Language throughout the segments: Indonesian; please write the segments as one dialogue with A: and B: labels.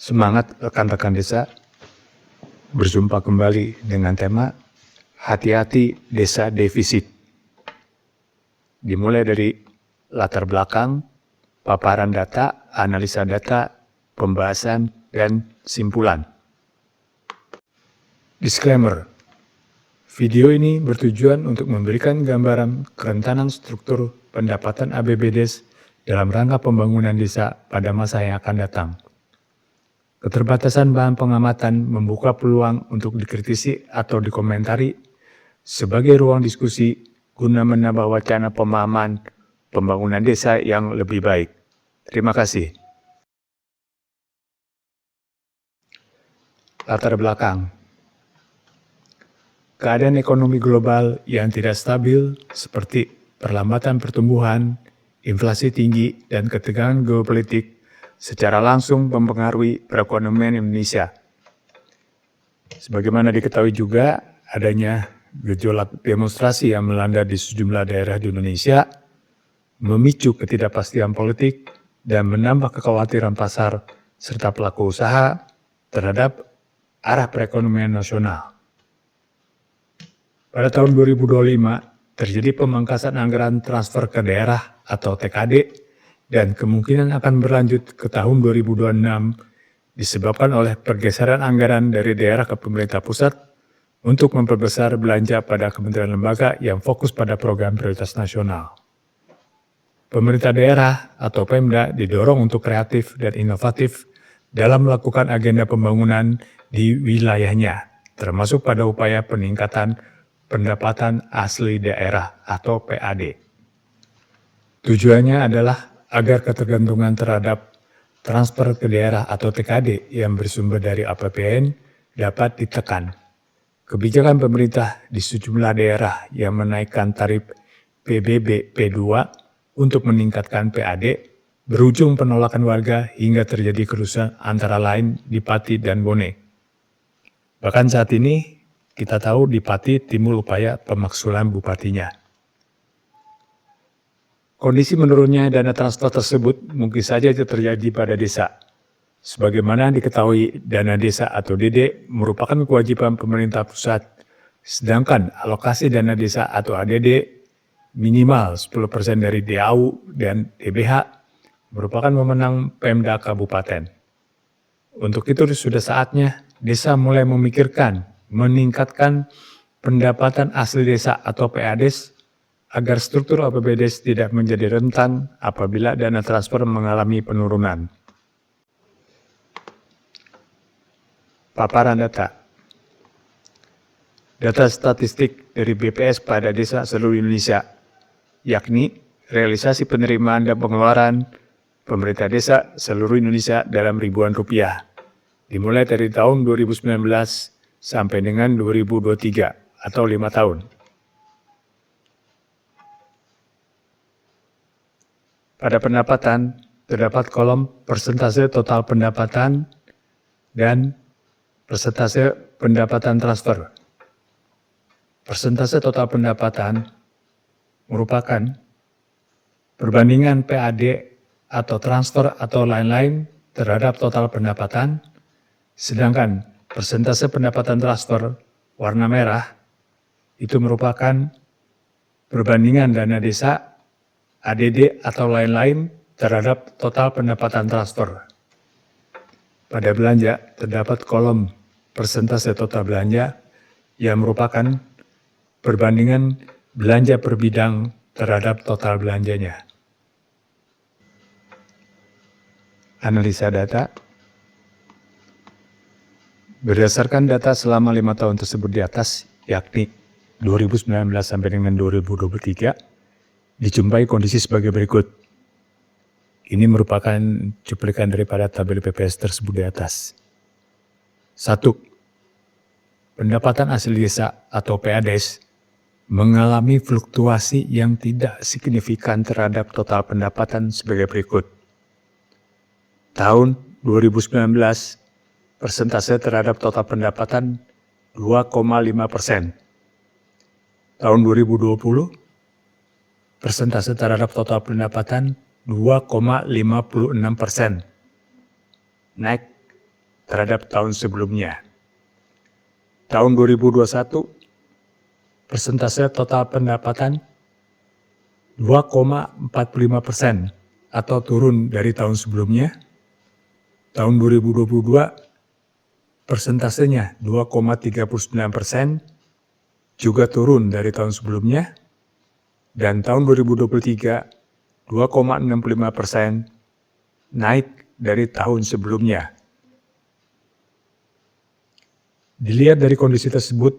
A: Semangat rekan-rekan desa, berjumpa kembali dengan tema Hati-hati Desa Defisit. Dimulai dari latar belakang, paparan data, analisa data, pembahasan, dan simpulan. Disclaimer, video ini bertujuan untuk memberikan gambaran kerentanan struktur pendapatan APBDes dalam rangka pembangunan desa pada masa yang akan datang. Keterbatasan bahan pengamatan membuka peluang untuk dikritisi atau dikomentari sebagai ruang diskusi guna menambah wacana pemahaman pembangunan desa yang lebih baik. Terima kasih. Latar belakang. Keadaan ekonomi global yang tidak stabil seperti perlambatan pertumbuhan, inflasi tinggi, dan ketegangan geopolitik secara langsung mempengaruhi perekonomian Indonesia. Sebagaimana diketahui juga, adanya gejolak demonstrasi yang melanda di sejumlah daerah di Indonesia, memicu ketidakpastian politik dan menambah kekhawatiran pasar serta pelaku usaha terhadap arah perekonomian nasional. Pada tahun 2025, terjadi pemangkasan anggaran transfer ke daerah atau TKD dan kemungkinan akan berlanjut ke tahun 2026 disebabkan oleh pergeseran anggaran dari daerah ke pemerintah pusat untuk memperbesar belanja pada kementerian lembaga yang fokus pada program prioritas nasional. Pemerintah daerah atau Pemda didorong untuk kreatif dan inovatif dalam melakukan agenda pembangunan di wilayahnya, termasuk pada upaya peningkatan pendapatan asli daerah atau PAD. Tujuannya adalah agar ketergantungan terhadap transfer ke daerah atau TKD yang bersumber dari APBN dapat ditekan. Kebijakan pemerintah di sejumlah daerah yang menaikkan tarif PBB P2 untuk meningkatkan PAD berujung penolakan warga hingga terjadi kerusuhan antara lain di Pati dan Bone. Bahkan saat ini kita tahu di Pati timbul upaya pemaksulan bupatinya. Kondisi menurunnya dana transfer tersebut mungkin saja terjadi pada desa. Sebagaimana diketahui, dana desa atau DD merupakan kewajiban pemerintah pusat, sedangkan alokasi dana desa atau ADD minimal 10% dari DAU dan DBH merupakan wewenang Pemda Kabupaten. Untuk itu sudah saatnya desa mulai memikirkan meningkatkan pendapatan asli desa atau PADes agar struktur APBDes tidak menjadi rentan apabila dana transfer mengalami penurunan. Paparan data. Data statistik dari BPS pada desa seluruh Indonesia, yakni realisasi penerimaan dan pengeluaran pemerintah desa seluruh Indonesia dalam ribuan rupiah, dimulai dari tahun 2019 sampai dengan 2023 atau 5 tahun. Pada pendapatan, terdapat kolom persentase total pendapatan dan persentase pendapatan transfer. Persentase total pendapatan merupakan perbandingan PAD atau transfer atau lain-lain terhadap total pendapatan, sedangkan persentase pendapatan transfer warna merah itu merupakan perbandingan dana desa, ADD atau lain-lain terhadap total pendapatan transfer. Pada belanja terdapat kolom persentase total belanja yang merupakan perbandingan belanja per bidang terhadap total belanjanya. Analisa data. Berdasarkan data selama 5 tahun tersebut di atas, yakni 2019 sampai dengan 2023, dijumpai kondisi sebagai berikut. Ini merupakan cuplikan daripada tabel BPS tersebut di atas. 1. Pendapatan asli desa atau PADes mengalami fluktuasi yang tidak signifikan terhadap total pendapatan sebagai berikut. Tahun 2019, persentase terhadap total pendapatan 2,5%. Tahun 2020, persentase terhadap total pendapatan 2,56%, naik terhadap tahun sebelumnya. Tahun 2021, persentase total pendapatan 2,45% atau turun dari tahun sebelumnya. Tahun 2022, persentasenya 2,39%, juga turun dari tahun sebelumnya. Dan tahun 2023, 2,65%, naik dari tahun sebelumnya. Dilihat dari kondisi tersebut,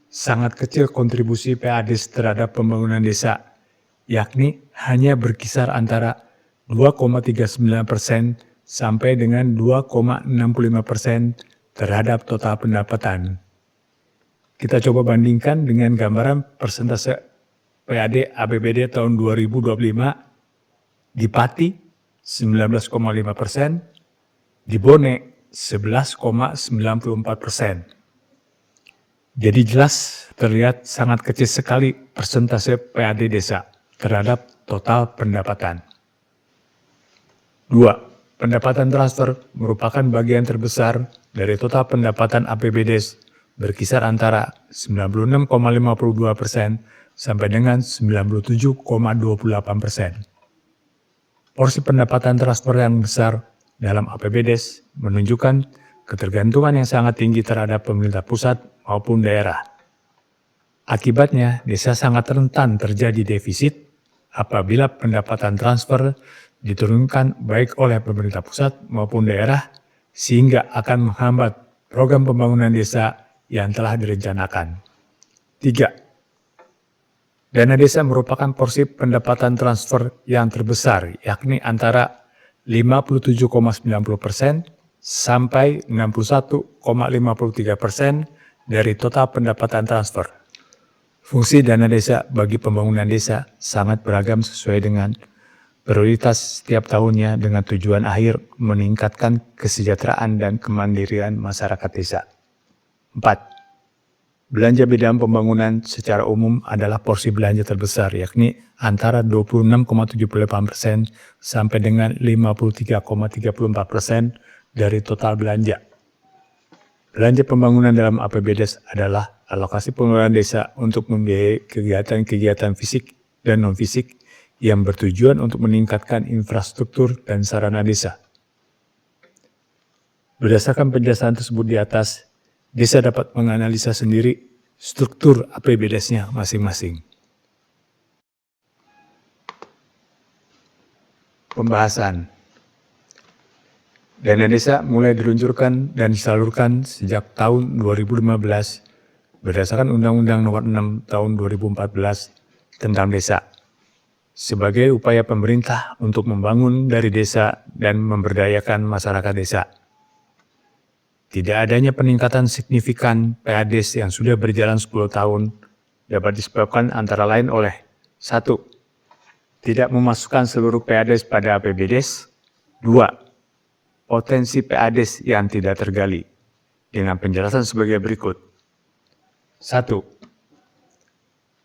A: sangat kecil kontribusi PADES terhadap pembangunan desa, yakni hanya berkisar antara 2,39% sampai dengan 2,65% terhadap total pendapatan. Kita coba bandingkan dengan gambaran persentase PAD APBD tahun 2025 di Pati 19,5%, di Bone 11,94%. Jadi jelas terlihat sangat kecil sekali persentase PAD desa terhadap total pendapatan. 2. Pendapatan transfer merupakan bagian terbesar dari total pendapatan APBD berkisar antara 96,52% sampai dengan 97,28%. Porsi pendapatan transfer yang besar dalam APBD menunjukkan ketergantungan yang sangat tinggi terhadap pemerintah pusat maupun daerah. Akibatnya, desa sangat rentan terjadi defisit apabila pendapatan transfer diturunkan baik oleh pemerintah pusat maupun daerah, sehingga akan menghambat program pembangunan desa yang telah direncanakan. 3. Dana desa merupakan porsi pendapatan transfer yang terbesar, yakni antara 57,90% sampai 61,53% dari total pendapatan transfer. Fungsi dana desa bagi pembangunan desa sangat beragam sesuai dengan prioritas setiap tahunnya dengan tujuan akhir meningkatkan kesejahteraan dan kemandirian masyarakat desa. 4. Belanja bidang pembangunan secara umum adalah porsi belanja terbesar, yakni antara 26,78% sampai dengan 53,34% dari total belanja. Belanja pembangunan dalam APBD adalah alokasi pengeluaran desa untuk membiayai kegiatan-kegiatan fisik dan non-fisik yang bertujuan untuk meningkatkan infrastruktur dan sarana desa. Berdasarkan penjelasan tersebut di atas, desa dapat menganalisa sendiri struktur APBD-nya masing-masing. Pembahasan. Dana desa mulai diluncurkan dan disalurkan sejak tahun 2015 berdasarkan Undang-Undang Nomor 6 Tahun 2014 tentang Desa, sebagai upaya pemerintah untuk membangun dari desa dan memberdayakan masyarakat desa. Tidak adanya peningkatan signifikan PADES yang sudah berjalan 10 tahun dapat disebabkan antara lain oleh 1. Tidak memasukkan seluruh PADES pada APBDes. 2. Potensi PADES yang tidak tergali, dengan penjelasan sebagai berikut. 1.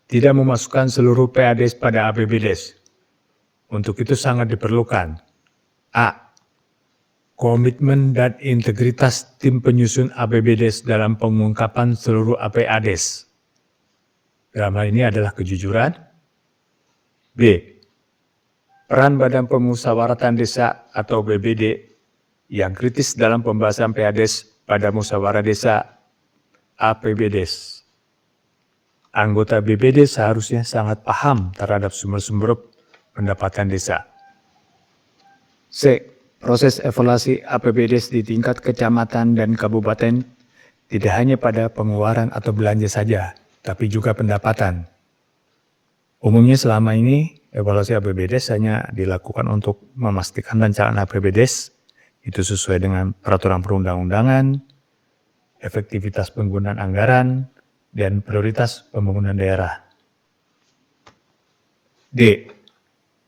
A: Tidak memasukkan seluruh PADES pada APBDes. Untuk itu sangat diperlukan A. Komitmen dan integritas tim penyusun APBDes dalam pengungkapan seluruh APADES. Dalam hal ini adalah kejujuran. B. Peran Badan Pemusyawaratan Desa atau BBD yang kritis dalam pembahasan PADES pada musyawarah desa APBDes. Anggota BBD seharusnya sangat paham terhadap sumber-sumber pendapatan desa. C. Proses evaluasi APBDes di tingkat kecamatan dan kabupaten tidak hanya pada pengeluaran atau belanja saja, tapi juga pendapatan. Umumnya selama ini, evaluasi APBDes hanya dilakukan untuk memastikan rancangan APBDes itu sesuai dengan peraturan perundang-undangan, efektivitas penggunaan anggaran, dan prioritas pembangunan daerah. D.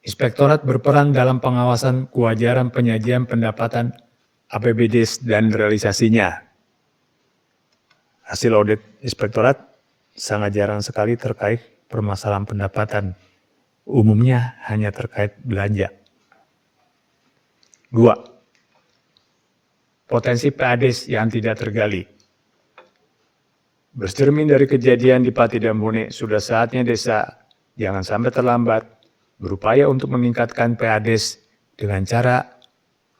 A: Inspektorat berperan dalam pengawasan kewajaran penyajian pendapatan APBDes dan realisasinya. Hasil audit inspektorat sangat jarang sekali terkait permasalahan pendapatan. Umumnya hanya terkait belanja. 2. potensi PADES yang tidak tergali. Bercermin dari kejadian di Pati dan Bone, sudah saatnya desa jangan sampai terlambat berupaya untuk meningkatkan PADES dengan cara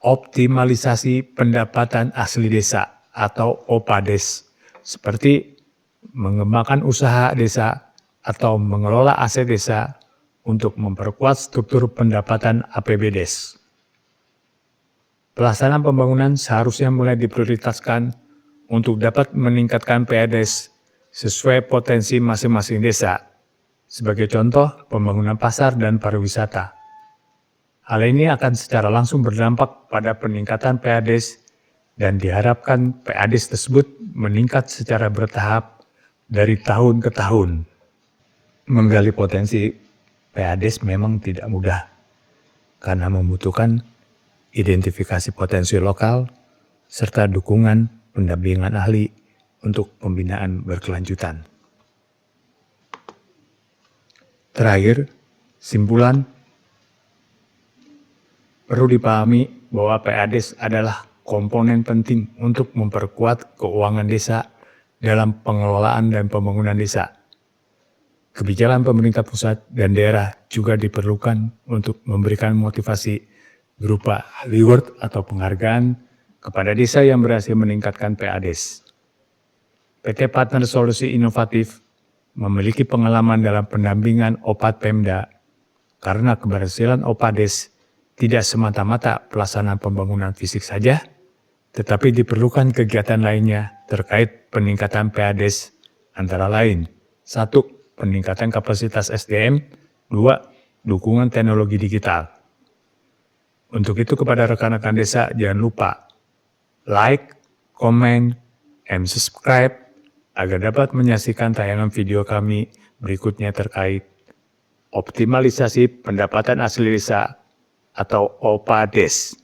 A: optimalisasi pendapatan asli desa atau OPADES, seperti mengembangkan usaha desa atau mengelola aset desa untuk memperkuat struktur pendapatan APBDes. Pelaksanaan pembangunan seharusnya mulai diprioritaskan untuk dapat meningkatkan PADES sesuai potensi masing-masing desa. Sebagai contoh, pembangunan pasar dan pariwisata. Hal ini akan secara langsung berdampak pada peningkatan PADES dan diharapkan PADES tersebut meningkat secara bertahap dari tahun ke tahun. Menggali potensi PADES memang tidak mudah, karena membutuhkan identifikasi potensi lokal, serta dukungan pendampingan ahli untuk pembinaan berkelanjutan. Terakhir, simpulan, perlu dipahami bahwa PADES adalah komponen penting untuk memperkuat keuangan desa dalam pengelolaan dan pembangunan desa. Kebijakan pemerintah pusat dan daerah juga diperlukan untuk memberikan motivasi berupa reward atau penghargaan kepada desa yang berhasil meningkatkan PADES. PT Partner Solusi Inovatif memiliki pengalaman dalam pendampingan OPAD Pemda karena keberhasilan OPADES tidak semata-mata pelaksanaan pembangunan fisik saja, tetapi diperlukan kegiatan lainnya terkait peningkatan PADES antara lain: 1. Peningkatan kapasitas SDM, 2. Dukungan teknologi digital. Untuk itu kepada rekan-rekan desa jangan lupa like, comment, and subscribe agar dapat menyaksikan tayangan video kami berikutnya terkait optimalisasi pendapatan asli desa atau OPADES.